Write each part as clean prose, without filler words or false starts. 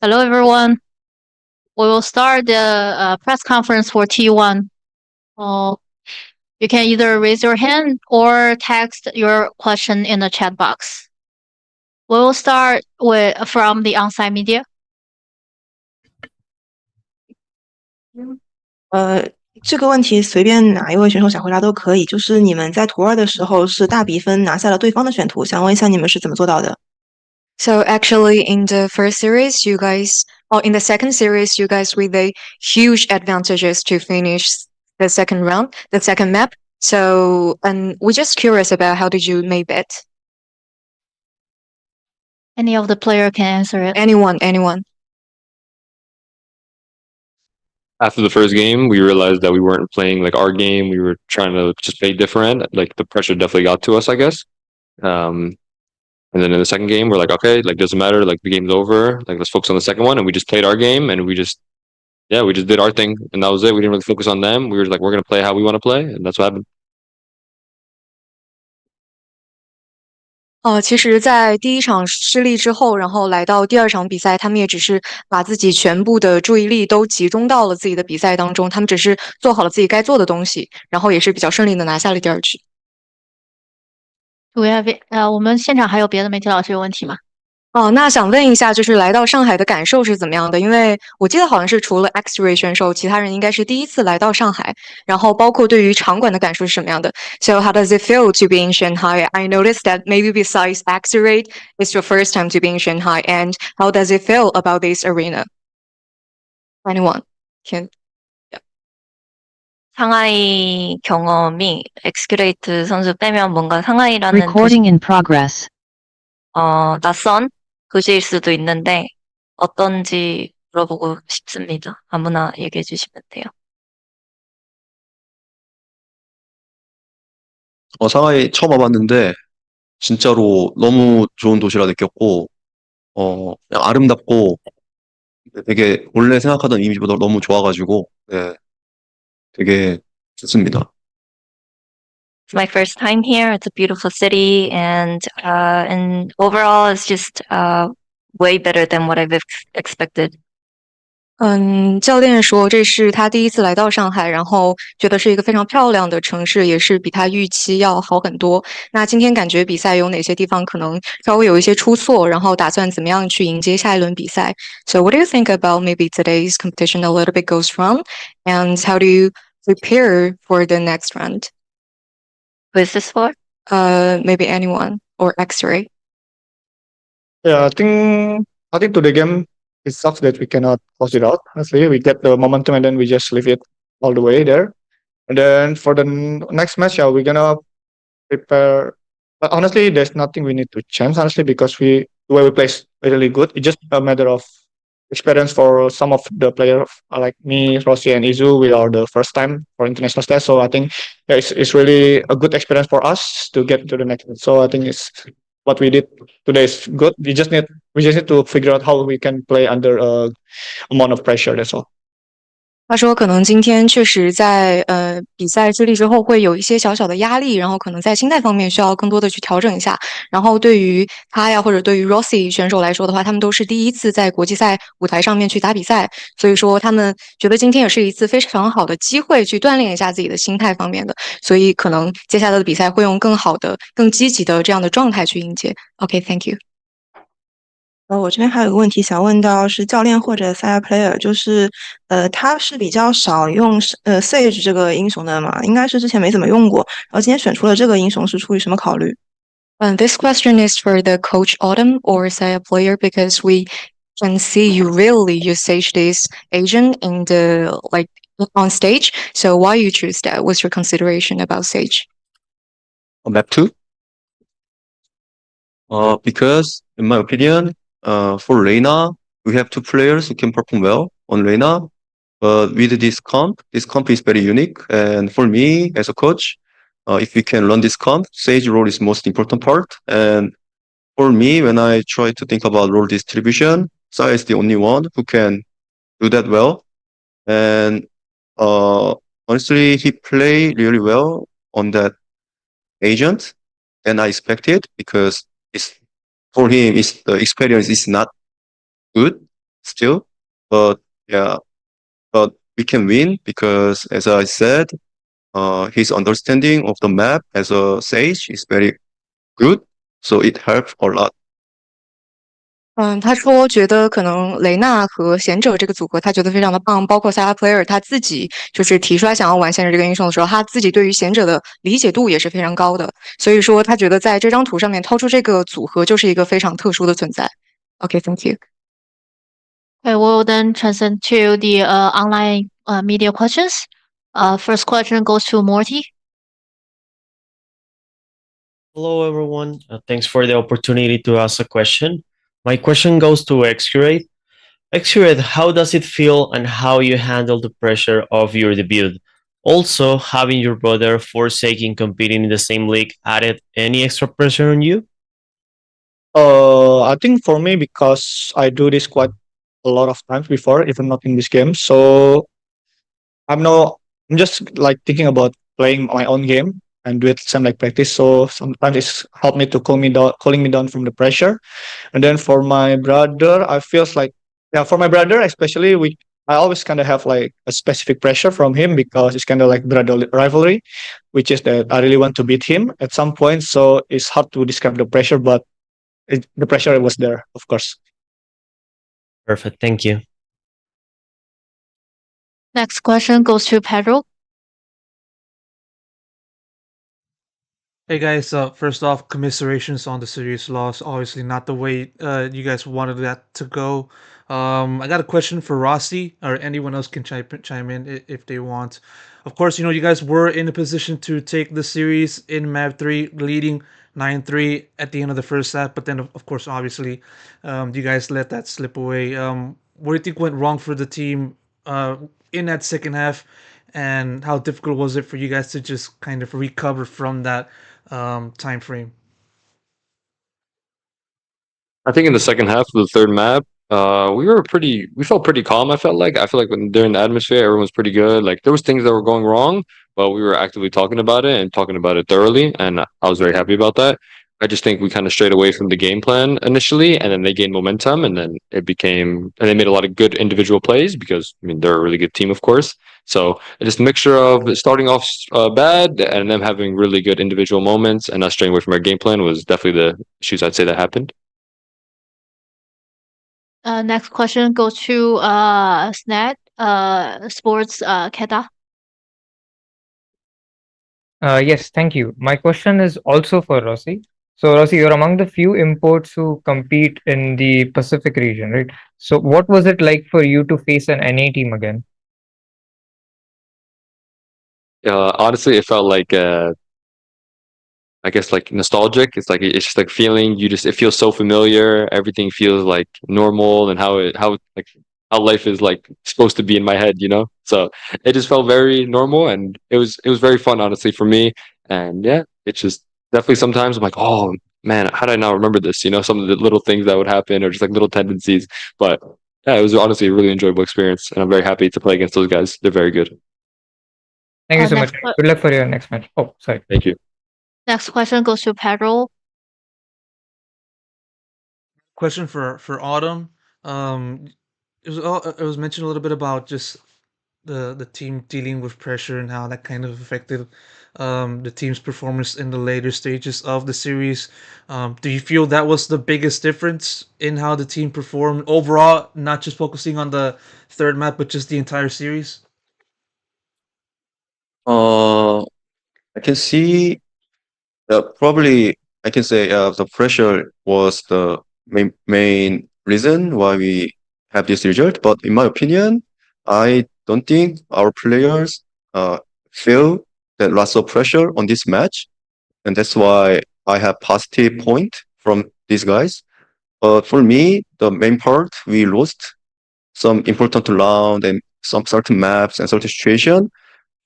Hello, everyone. We will start the press conference for T1. You can either raise your hand or text your question in the chat box. We will start from the on-site media. 这个问题随便哪一位选手想回答都可以。就是你们在图二的时候是大比分拿下了对方的选图，想问一下你们是怎么做到的？ So actually, in the first series, in the second series, you guys with a huge advantages to finish the second round, the second map. So, and we're just curious about how did you make that? Any of the player can answer it. Anyone. After the first game, we realized that we weren't playing like our game. We were trying to just play different. Like the pressure definitely got to us, I guess. And then in the second game, we're like, okay, like doesn't matter. Like the game's over. Like let's focus on the second one. And we just played our game, and we just did our thing, and that was it. We didn't really focus on them. We were like, we're gonna play how we want to play, and that's what happened. 其实，在第一场失利之后，然后来到第二场比赛，他们也只是把自己全部的注意力都集中到了自己的比赛当中，他们只是做好了自己该做的东西，然后也是比较顺利的拿下了第二局。我们现场还有别的媒体老师有问题吗？那想问一下，就是来到上海的感受是怎么样的？因为我记得好像是除了 X-ray 选手，其他人应该是第一次来到上海，然后包括对于场馆的感受是什么样的 ？So how does it feel to be in Shanghai? I noticed that maybe besides X-ray, it's your first time to be in Shanghai, and how does it feel about this arena? Anyone can? 상하이 경험이 엑스큐레이트 선수 빼면 뭔가 상하이라는 Recording in progress. 낯선 도시일 수도 있는데 어떤지 물어보고 싶습니다. 아무나 얘기해 주시면 돼요. 상하이 처음 와봤는데 진짜로 너무 좋은 도시라 느꼈고 그냥 아름답고 되게 원래 생각하던 이미지보다 너무 좋아가지고 네, 되게 좋습니다. It's my first time here. It's a beautiful city, and overall, it's just way better than what I've expected. 教练说这是他第一次来到上海，然后觉得是一个非常漂亮的城市，也是比他预期要好很多。那今天感觉比赛有哪些地方可能稍微有一些出错，然后打算怎么样去迎接下一轮比赛 ？So what do you think about maybe today's competition a little bit goes wrong, and how do you prepare for the next round? Who is this for? Maybe anyone or X-ray. Yeah, I think to the game, it sucks that we cannot close it out. Honestly, we get the momentum and then we just leave it all the way there. And then for the next match, we're gonna prepare. But honestly, there's nothing we need to change. Honestly, because the way we play is really good. It's just a matter of experience for some of the players like me, Rossi, and Izu. We are the first time for international stage, so I think it's really a good experience for us to get to the next. So I think it's what we did today is good. We just need to figure out how we can play under a amount of pressure. That's all. 他说，可能今天确实在比赛失利之后会有一些小小的压力，然后可能在心态方面需要更多的去调整一下。然后对于他呀，或者对于 Rossi 选手来说的话，他们都是第一次在国际赛舞台上面去打比赛，所以说他们觉得今天也是一次非常好的机会去锻炼一下自己的心态方面的，所以可能接下来的比赛会用更好的、更积极的这样的状态去迎接。OK，Thank you。我这边还有个问题想问到是教练或者赛 player， 就是他是比较少用Sage 这个英雄的嘛，应该是之前没怎么用过，然后今天选出了这个英雄是出于什么考虑？This question is for the coach Autumn or Saya player because we can see you really use Sage this agent in the on stage. So why you choose that? What's your consideration about Sage? Map 2? Because in my opinion, for Reina, we have two players who can perform well on Reina. But with this comp is very unique. And for me, as a coach, if we can run this comp, Sage role is most important part. And for me, when I try to think about role distribution, Sai is the only one who can do that well. And honestly, he played really well on that agent than I expected because for him, the experience is not good still. But yeah, but we can win because, as I said, his understanding of the map as a sage is very good, so it helped a lot. 他说觉得可能雷娜和贤者这个组合，他觉得非常的棒，包括 Salah Player 他自己就是提出来想要玩贤者这个英雄的时候，他自己对于贤者的理解度也是非常高的，所以说他觉得在这张图上面掏出这个组合就是一个非常特殊的存在。OK，thank you. Okay, we'll then transition to the online media questions. First question goes to Morty. Hello, everyone. Thanks for the opportunity to ask a question. My question goes to Xcurate. Xcurate, how does it feel and how you handle the pressure of your debut? Also, having your brother forsaking competing in the same league added any extra pressure on you? I think for me, because I do this quite a lot of times before, even not in this game. So I'm just like thinking about playing my own game and do it same like practice. So sometimes it's helped me to cooling me down from the pressure. And then for my brother, I feels like, yeah, for my brother especially, I always kind of have like a specific pressure from him because it's kind of like brother rivalry, which is that I really want to beat him at some point. So it's hard to describe the pressure, but the pressure was there, of course. Perfect. Thank you. Next question goes to Pedro. Hey guys, first off, commiserations on the series loss. Obviously, not the way you guys wanted that to go. I got a question for Rossi, or anyone else can chime in if they want. Of course, you guys were in a position to take the series in map 3, leading 9-3 at the end of the first half, but then, of course, obviously, you guys let that slip away. What do you think went wrong for the team in that second half, and how difficult was it for you guys to just kind of recover from that time frame? I think in the second half of the third map, we felt pretty calm. I felt like when during the atmosphere, everyone was pretty good. Like there was things that were going wrong, but we were actively talking about it and talking about it thoroughly, and I was very happy about that. I just think we kind of strayed away from the game plan initially, and then they gained momentum, and then and they made a lot of good individual plays because I mean they're a really good team, of course. So just a mixture of starting off bad and them having really good individual moments and us straying away from our game plan was definitely the issues I'd say that happened. Next question goes to Snad Sports Keda. Yes, thank you. My question is also for Rossi. So, Rossi, you're among the few imports who compete in the Pacific region, right? So, what was it like for you to face an NA team again? Honestly, it felt like I guess like nostalgic. It's just like feeling it feels so familiar. Everything feels like normal and how life is like supposed to be in my head. So it just felt very normal and it was very fun honestly for me. And yeah, it's just definitely sometimes I'm like, oh man, how did I not remember this? Some of the little things that would happen or just like little tendencies. But yeah, it was honestly a really enjoyable experience and I'm very happy to play against those guys. They're very good. Thank you so Next much. Good luck for your next match. Oh, sorry. Thank you. Next question goes to Pedro. Question for Autumn. It was mentioned a little bit about just the team dealing with pressure and how that kind of affected the team's performance in the later stages of the series. Do you feel that was the biggest difference in how the team performed overall, not just focusing on the third map, but just the entire series? I can see probably I can say the pressure was the main reason why we have this result. But in my opinion, I don't think our players feel that lots of pressure on this match, and that's why I have positive point from these guys. But for me, the main part we lost some important round and some certain maps and certain situation.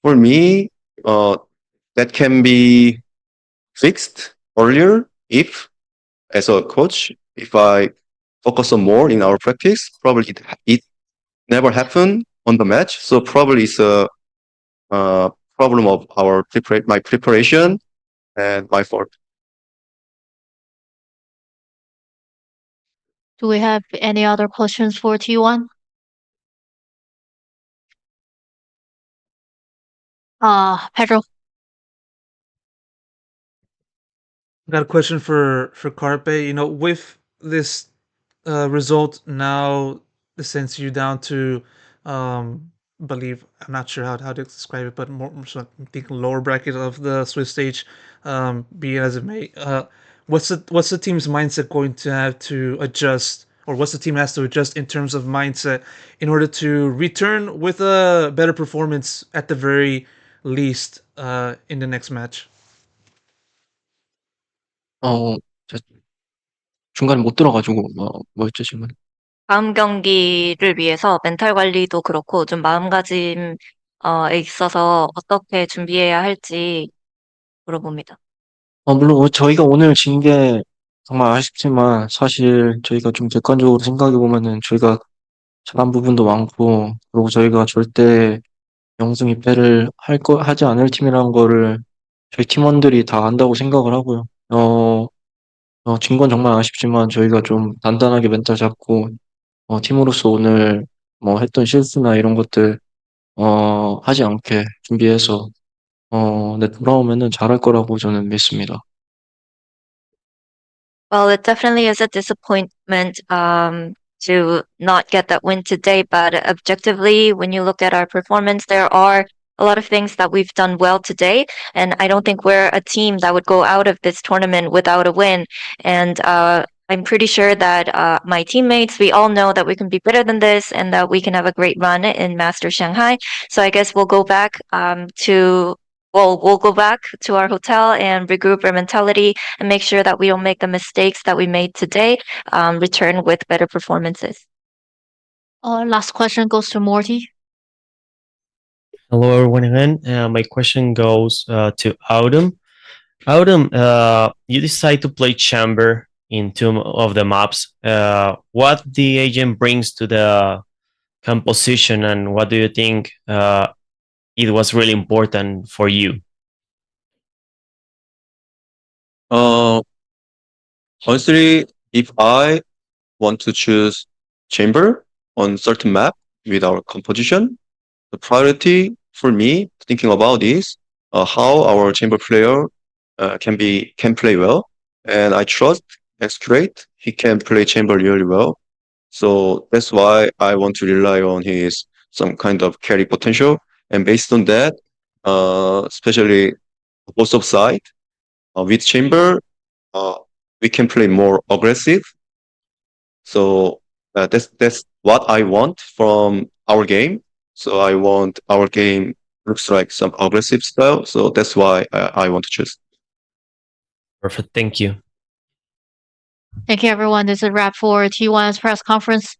For me, that can be fixed earlier if, as a coach, if I focus on more in our practice, probably it never happened on the match. So probably it's a problem of my preparation and my fault. Do we have any other questions for T1? Pedro. Got a question for Carpe. You know, with this result now, it sends you down to believe, I'm not sure how to describe it, but more so I'm thinking lower bracket of the Swiss stage, be it as it may. What's the team's mindset going to have to adjust, or what's the team has to adjust in terms of mindset in order to return with a better performance at the very least in the next match? 저 중간에 못 들어가지고 뭐였죠 질문? 다음 경기를 위해서 멘탈 관리도 그렇고 좀 마음가짐 에 있어서 어떻게 준비해야 할지 물어봅니다. 물론 저희가 오늘 진 게 정말 아쉽지만 사실 저희가 좀 객관적으로 생각해 보면은 저희가 잘한 부분도 많고 그리고 저희가 절대 영승 2패를 하지 않을 팀이라는 거를 저희 팀원들이 다 안다고 생각을 하고요. 진 건 정말 아쉽지만 저희가 좀 단단하게 멘탈 잡고 팀으로서 오늘 뭐 했던 실수나 이런 것들 하지 않게 준비해서 네, 돌아오면은 잘할 거라고 저는 믿습니다. Well, it definitely is a disappointment to not get that win today, but objectively, when you look at our performance, there are a lot of things that we've done well today, and I don't think we're a team that would go out of this tournament without a win. And I'm pretty sure that my teammates, we all know that we can be better than this and that we can have a great run in Masters Shanghai. So I guess we'll go back we'll go back to our hotel and regroup our mentality and make sure that we don't make the mistakes that we made today, return with better performances. Last question goes to Morty. Hello, everyone again. My question goes to Autumn. Autumn, you decide to play Chamber in two of the maps. What the agent brings to the composition, and what do you think it was really important for you? Honestly, if I want to choose chamber on certain map with our composition, the priority for me thinking about is how our chamber player can play well, and I trust X-Crate. He can play chamber really well, so that's why I want to rely on his some kind of carry potential, and based on that, especially both of side with chamber, we can play more aggressive. So that's what I want from our game. So I want our game looks like some aggressive style. So that's why I want to choose. Perfect. Thank you. Thank you, everyone. This is a wrap for T1's press conference.